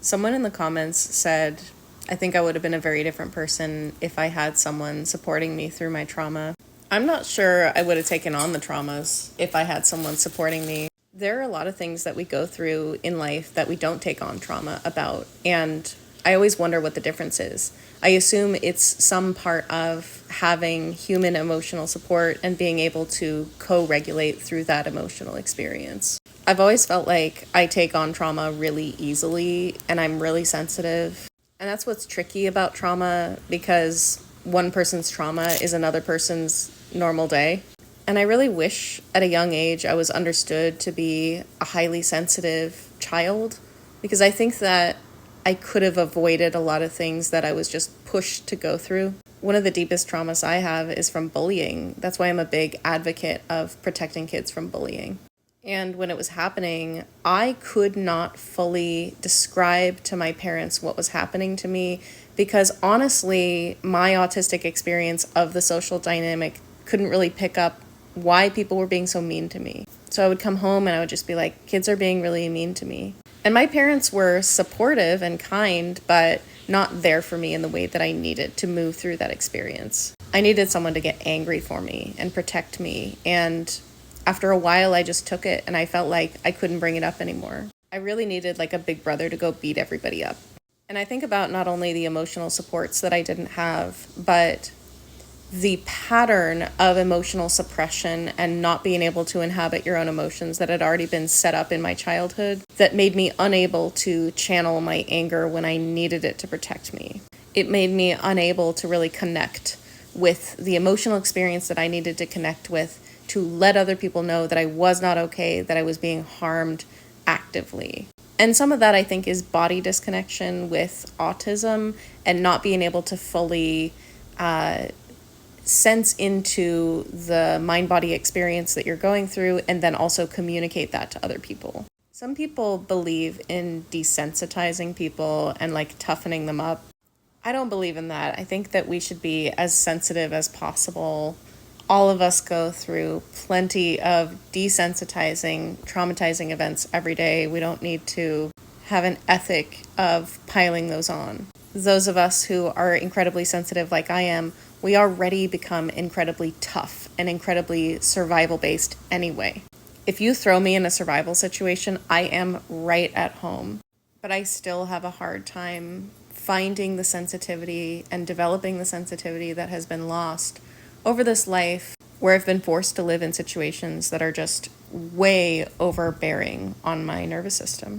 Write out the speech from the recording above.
Someone in the comments said, I think I would have been a very different person if I had someone supporting me through my trauma. I'm not sure I would have taken on the traumas if I had someone supporting me. There are a lot of things that we go through in life that we don't take on trauma about, and I always wonder what the difference is. I assume it's some part of having human emotional support and being able to co-regulate through that emotional experience. I've always felt like I take on trauma really easily and I'm really sensitive. And that's what's tricky about trauma because one person's trauma is another person's normal day. And I really wish at a young age I was understood to be a highly sensitive child because I think that I could have avoided a lot of things that I was just pushed to go through. One of the deepest traumas I have is from bullying. That's why I'm a big advocate of protecting kids from bullying. And when it was happening, I could not fully describe to my parents what was happening to me because honestly, my autistic experience of the social dynamic couldn't really pick up why people were being so mean to me. So I would come home and I would just be like, kids are being really mean to me. And my parents were supportive and kind, but not there for me in the way that I needed to move through that experience. I needed someone to get angry for me and protect me. And after a while, I just took it and I felt like I couldn't bring it up anymore. I really needed like a big brother to go beat everybody up. And I think about not only the emotional supports that I didn't have, but the pattern of emotional suppression and not being able to inhabit your own emotions that had already been set up in my childhood that made me unable to channel my anger when I needed it to protect me. It made me unable to really connect with the emotional experience that I needed to connect with to let other people know that I was not okay, that I was being harmed actively. And some of that I think is body disconnection with autism and not being able to fully sense into the mind-body experience that you're going through and then also communicate that to other people. Some people believe in desensitizing people and like toughening them up. I don't believe in that. I think that we should be as sensitive as possible. All of us go through plenty of desensitizing, traumatizing events every day. We don't need to have an ethic of piling those on. Those of us who are incredibly sensitive like I am, we already become incredibly tough and incredibly survival-based anyway. If you throw me in a survival situation, I am right at home. But I still have a hard time finding the sensitivity and developing the sensitivity that has been lost over this life where I've been forced to live in situations that are just way overbearing on my nervous system.